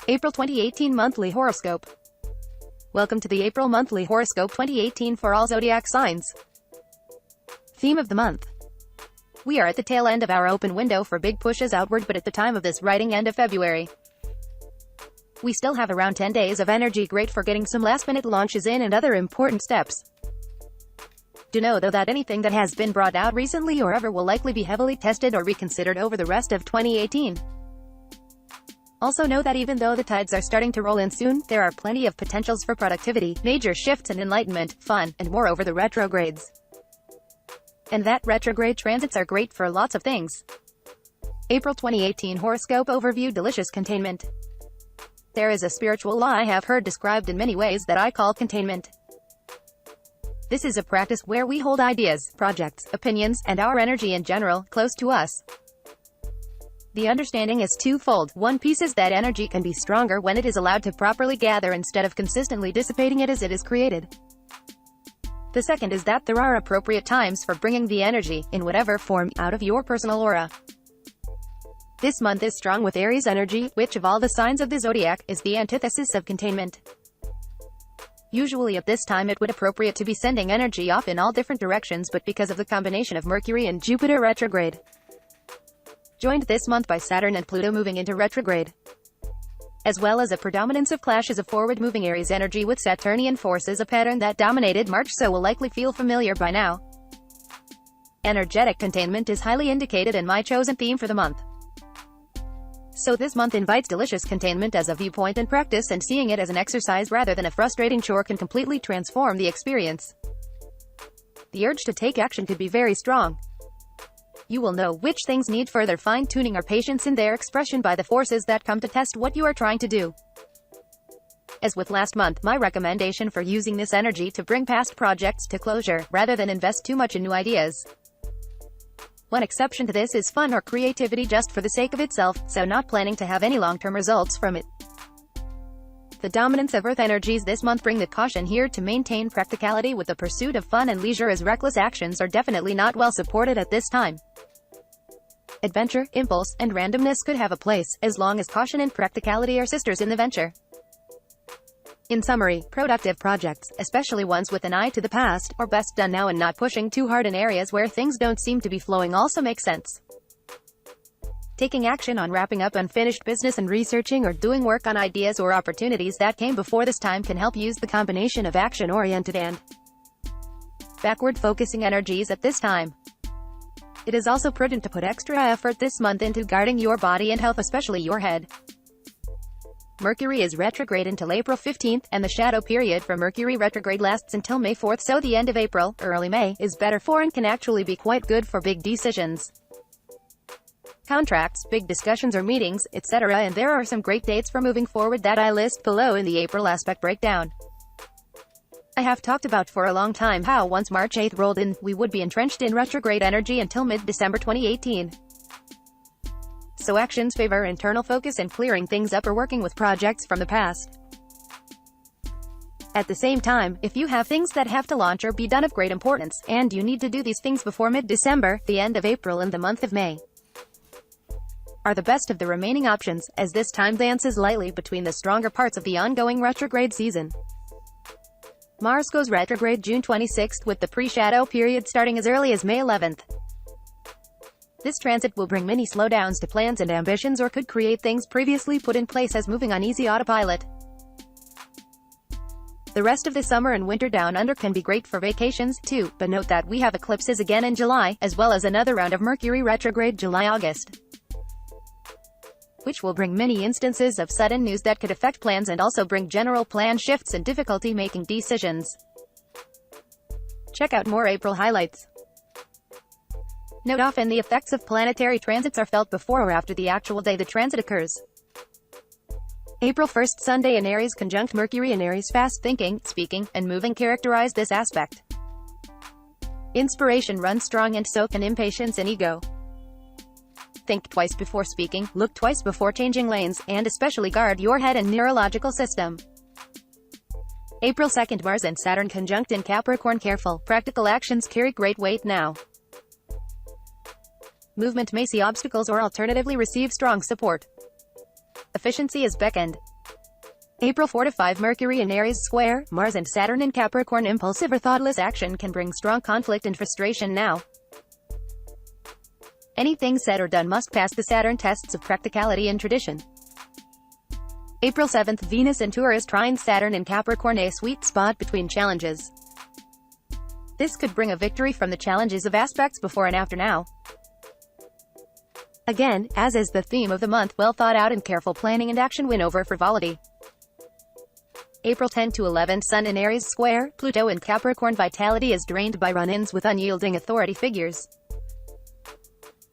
April 2018 Monthly Horoscope. Welcome to the April Monthly Horoscope 2018 for all zodiac signs. Theme of the month. We are at the tail end of our open window for big pushes outward, but at the time of this writing, end of February. We still have around 10 days of energy, great for getting some last-minute launches in and other important steps. Do know though that anything that has been brought out recently or ever will likely be heavily tested or reconsidered over the rest of 2018. Also know that even though the tides are starting to roll in soon, there are plenty of potentials for productivity, major shifts and enlightenment, fun, and more over the retrogrades. And that retrograde transits are great for lots of things. April 2018 Horoscope Overview. Delicious containment. There is a spiritual law I have heard described in many ways that I call containment. This is a practice where we hold ideas, projects, opinions, and our energy in general, close to us. The understanding is twofold. One piece is that energy can be stronger when it is allowed to properly gather instead of consistently dissipating it as it is created. The second is that there are appropriate times for bringing the energy, in whatever form, out of your personal aura. This month is strong with Aries energy, which of all the signs of the zodiac, is the antithesis of containment. Usually at this time it would appropriate to be sending energy off in all different directions, but because of the combination of Mercury and Jupiter retrograde, joined this month by Saturn and Pluto moving into retrograde, as well as a predominance of clashes of forward-moving Aries energy with Saturnian forces, a pattern that dominated March so will likely feel familiar by now. Energetic containment is highly indicated and my chosen theme for the month. So this month invites delicious containment as a viewpoint and practice, and seeing it as an exercise rather than a frustrating chore can completely transform the experience. The urge to take action could be very strong. You will know which things need further fine-tuning or patience in their expression by the forces that come to test what you are trying to do. As with last month, my recommendation for using this energy to bring past projects to closure, rather than invest too much in new ideas. One exception to this is fun or creativity just for the sake of itself, so not planning to have any long-term results from it. The dominance of Earth energies this month bring the caution here to maintain practicality with the pursuit of fun and leisure, as reckless actions are definitely not well supported at this time. Adventure, impulse, and randomness could have a place, as long as caution and practicality are sisters in the venture. In summary, productive projects, especially ones with an eye to the past, are best done now and not pushing too hard in areas where things don't seem to be flowing also makes sense. Taking action on wrapping up unfinished business and researching or doing work on ideas or opportunities that came before this time can help use the combination of action-oriented and backward-focusing energies at this time. It is also prudent to put extra effort this month into guarding your body and health, especially your head. Mercury is retrograde until April 15th, and the shadow period for Mercury retrograde lasts until May 4th, so the end of April, early May, is better for and can actually be quite good for big decisions. Contracts, big discussions or meetings, etc. And there are some great dates for moving forward that I list below in the April aspect breakdown. I have talked about for a long time how once March 8th rolled in, we would be entrenched in retrograde energy until mid-December 2018. So actions favor internal focus and clearing things up or working with projects from the past. At the same time, if you have things that have to launch or be done of great importance, and you need to do these things before mid-December, the end of April and the month of May are the best of the remaining options, as this time dances lightly between the stronger parts of the ongoing retrograde season. Mars goes retrograde June 26th, with the pre-shadow period starting as early as May 11th. This transit will bring many slowdowns to plans and ambitions, or could create things previously put in place as moving on easy autopilot. The rest of the summer and winter down under can be great for vacations, too, but note that we have eclipses again in July, as well as another round of Mercury retrograde July-August, which will bring many instances of sudden news that could affect plans and also bring general plan shifts and difficulty making decisions. Check out more April highlights. Note often the effects of planetary transits are felt before or after the actual day the transit occurs. April 1st Sunday in Aries conjunct Mercury in Aries. Fast thinking, speaking, and moving characterize this aspect. Inspiration runs strong, and so can impatience and ego. Think twice before speaking, look twice before changing lanes, and especially guard your head and neurological system. April 2nd Mars and Saturn conjunct in Capricorn. Careful, practical actions carry great weight now. Movement may see obstacles or alternatively receive strong support. Efficiency is beckoned. April 4 to 5 Mercury in Aries square, Mars and Saturn in Capricorn. Impulsive or thoughtless action can bring strong conflict and frustration now. Anything said or done must pass the Saturn tests of practicality and tradition. April 7th Venus in Taurus trines Saturn in Capricorn, a sweet spot between challenges. This could bring a victory from the challenges of aspects before and after now. Again, as is the theme of the month, well thought out and careful planning and action win over frivolity. April 10 to 11 Sun in Aries square, Pluto in Capricorn. Vitality is drained by run-ins with unyielding authority figures.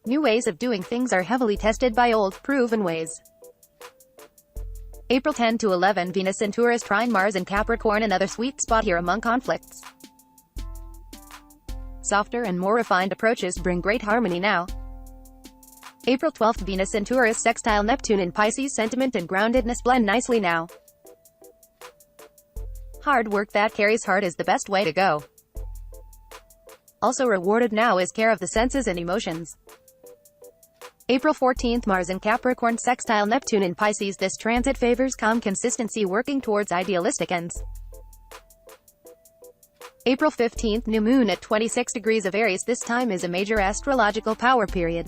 New ways of doing things are heavily tested by old, proven ways. April 10 to 11 Venus in Taurus trine Mars in Capricorn. Another sweet spot here among conflicts. Softer and more refined approaches bring great harmony now. April 12th Venus in Taurus sextile Neptune in Pisces. Sentiment and groundedness blend nicely now. Hard work that carries heart is the best way to go. Also rewarded now is care of the senses and emotions. April 14th Mars in Capricorn sextile Neptune in Pisces. This transit favors calm consistency working towards idealistic ends. April 15th New Moon at 26 degrees of Aries. This time is a major astrological power period.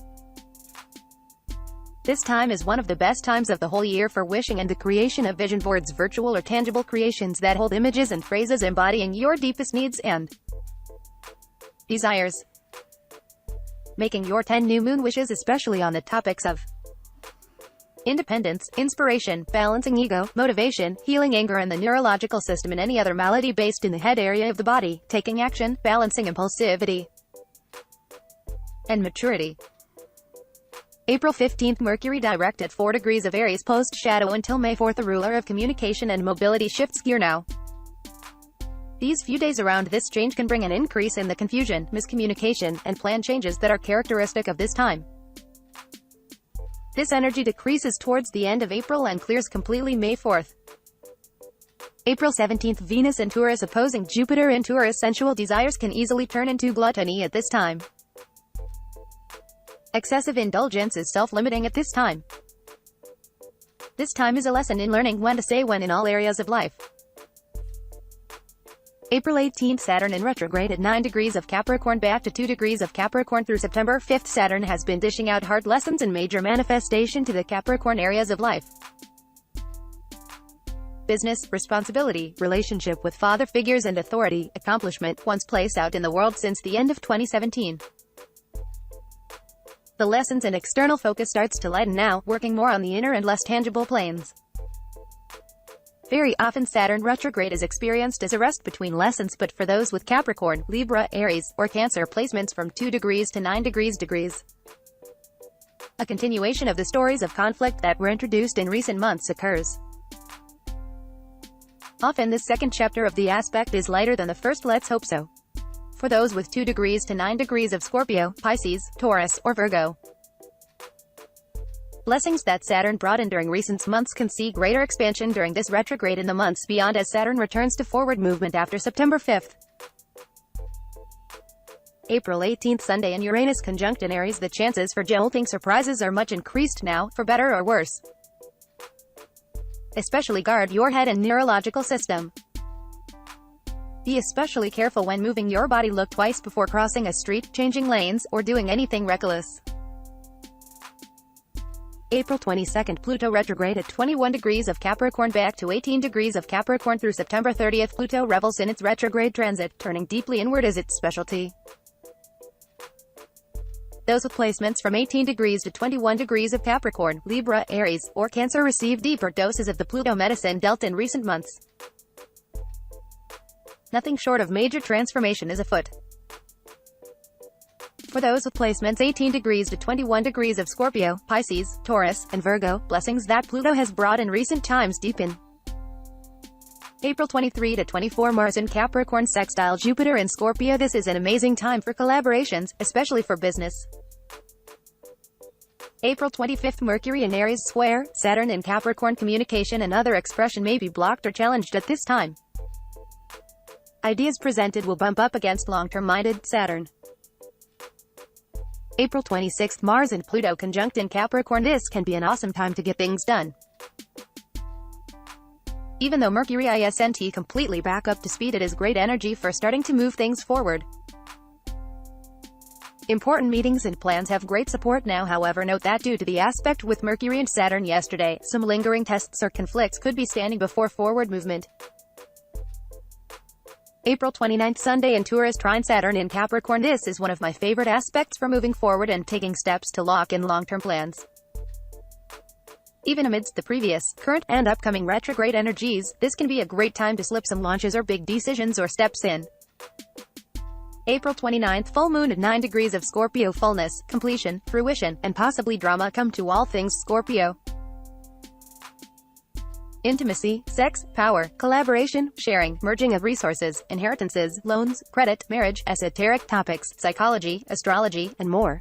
This time is one of the best times of the whole year for wishing and the creation of vision boards, virtual or tangible creations that hold images and phrases embodying your deepest needs and desires. Making your 10 new moon wishes, especially on the topics of independence, inspiration, balancing ego, motivation, healing anger and the neurological system and any other malady based in the head area of the body, taking action, balancing impulsivity and maturity. April 15th Mercury direct at 4 degrees of Aries post shadow until May 4th. The ruler of communication and mobility shifts gear now. These few days around this change can bring an increase in the confusion, miscommunication, and plan changes that are characteristic of this time. This energy decreases towards the end of April and clears completely May 4th. April 17th Venus in Taurus opposing Jupiter in Taurus. Sensual desires can easily turn into gluttony at this time. Excessive indulgence is self-limiting at this time. This time is a lesson in learning when to say when in all areas of life. April 18th Saturn in retrograde at 9 degrees of Capricorn back to 2 degrees of Capricorn through September 5th. Saturn has been dishing out hard lessons and major manifestation to the Capricorn areas of life. Business, responsibility, relationship with father figures and authority, accomplishment, once placed out in the world since the end of 2017. The lessons and external focus starts to lighten now, working more on the inner and less tangible planes. Very often Saturn retrograde is experienced as a rest between lessons, but for those with Capricorn, Libra, Aries, or Cancer placements from 2 degrees to 9 degrees. A continuation of the stories of conflict that were introduced in recent months occurs. Often this second chapter of the aspect is lighter than the first. Let's hope so. For those with 2 degrees to 9 degrees of Scorpio, Pisces, Taurus, or Virgo. Blessings that Saturn brought in during recent months can see greater expansion during this retrograde in the months beyond as Saturn returns to forward movement after September 5th. April 18th Sunday in Uranus conjunct in Aries. The chances for jolting surprises are much increased now, for better or worse. Especially guard your head and neurological system. Be especially careful when moving your body. Look twice before crossing a street, changing lanes, or doing anything reckless. April 22nd Pluto retrograde at 21 degrees of Capricorn back to 18 degrees of Capricorn through September 30th. Pluto revels in its retrograde transit, turning deeply inward as its specialty. Those with placements from 18 degrees to 21 degrees of Capricorn, Libra, Aries, or Cancer receive deeper doses of the Pluto medicine dealt in recent months. Nothing short of major transformation is afoot. For those with placements 18 degrees to 21 degrees of Scorpio, Pisces, Taurus, and Virgo, blessings that Pluto has brought in recent times deepen. April 23 to 24 Mars in Capricorn sextile Jupiter in Scorpio. This is an amazing time for collaborations, especially for business. April 25th Mercury in Aries square, Saturn in Capricorn. Communication and other expression may be blocked or challenged at this time. Ideas presented will bump up against long-term minded Saturn. April 26th Mars and Pluto conjunct in Capricorn. This can be an awesome time to get things done. Even though Mercury isn't completely back up to speed, it is great energy for starting to move things forward. Important meetings and plans have great support now. However, note that due to the aspect with Mercury and Saturn yesterday, some lingering tests or conflicts could be standing before forward movement. April 29th, Sunday in Taurus trine Saturn in Capricorn. This is one of my favorite aspects for moving forward and taking steps to lock in long-term plans. Even amidst the previous, current, and upcoming retrograde energies, this can be a great time to slip some launches or big decisions or steps in. April 29th, full moon at 9 degrees of Scorpio. Fullness, completion, fruition, and possibly drama come to all things Scorpio. Intimacy, sex, power, collaboration, sharing, merging of resources, inheritances, loans, credit, marriage, esoteric topics, psychology, astrology, and more.